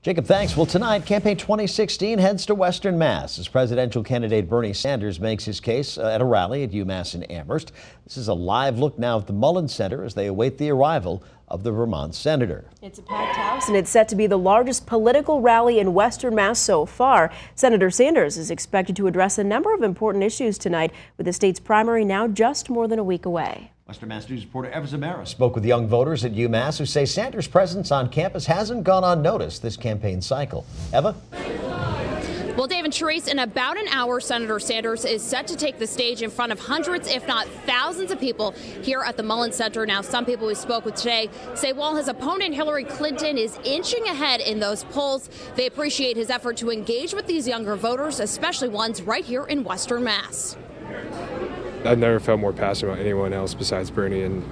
Jacob, thanks. Well, tonight, Campaign 2016 heads to Western Mass as presidential candidate Bernie Sanders makes his case at a rally at UMass in Amherst. This is a live look now at the Mullen Center as they await the arrival of the Vermont senator. It's a packed house, and it's set to be the largest political rally in Western Mass so far. Senator Sanders is expected to address a number of important issues tonight, with the state's primary now just more than a week away. Western Mass News reporter UMass Amherst spoke with young voters at UMass who say Sanders' presence on campus hasn't gone unnoticed this campaign cycle. Eva? Well, Dave and Therese, in about an hour, Senator Sanders is set to take the stage in front of hundreds, if not thousands of people here at the Mullen Center. Now, some people we spoke with today say while his opponent Hillary Clinton is inching ahead in those polls, they appreciate his effort to engage with these younger voters, especially ones right here in Western Mass. I've never felt more passionate about anyone else besides Bernie, and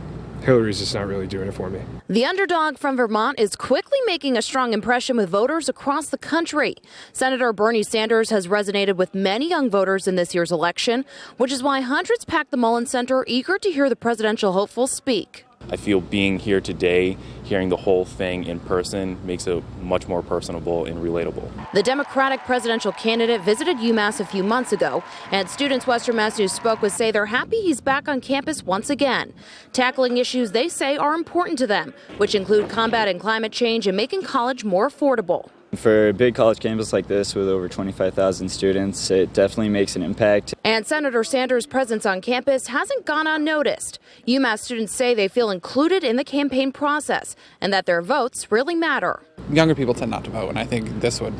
Hillary's just not really doing it for me. The underdog from Vermont is quickly making a strong impression with voters across the country. Senator Bernie Sanders has resonated with many young voters in this year's election, which is why hundreds packed the Mullen Center eager to hear the presidential hopeful speak. I feel being here today, hearing the whole thing in person, makes it much more personable and relatable. The Democratic presidential candidate visited UMass a few months ago, and students Western Mass News spoke with say they're happy he's back on campus once again, tackling issues they say are important to them, which include combating climate change and making college more affordable. For a big college campus like this with over 25,000 students, it definitely makes an impact. And Senator Sanders' presence on campus hasn't gone unnoticed. UMass students say they feel included in the campaign process and that their votes really matter. Younger people tend not to vote, and I think this would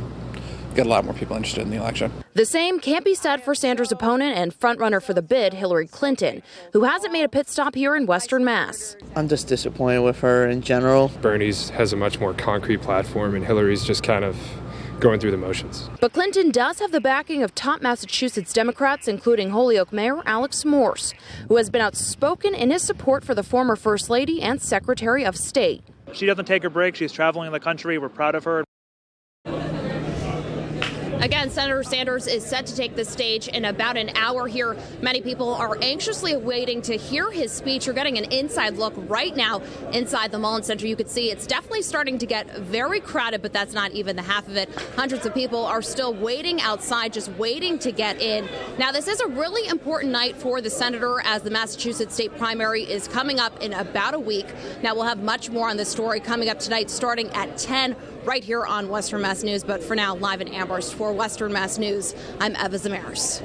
get a lot more people interested in the election. The same can't be said for Sanders' opponent and frontrunner for the bid, Hillary Clinton, who hasn't made a pit stop here in Western Mass. I'm just disappointed with her in general. Bernie's has a much more concrete platform, and Hillary's just kind of going through the motions. But Clinton does have the backing of top Massachusetts Democrats, including Holyoke Mayor Alex Morse, who has been outspoken in his support for the former First Lady and Secretary of State. She doesn't take a break. She's traveling the country. We're proud of her. Again, Senator Sanders is set to take the stage in about an hour here. Many people are anxiously awaiting to hear his speech. You're getting an inside look right now inside the Mullen Center. You can see it's definitely starting to get very crowded, but that's not even the half of it. Hundreds of people are still waiting outside, just waiting to get in. Now, this is a really important night for the senator as the Massachusetts state primary is coming up in about a week. Now, we'll have much more on this story coming up tonight, starting at 10 right here on Western Mass News. But for now, live in Amherst for Western Mass News, I'm Eva Amherst.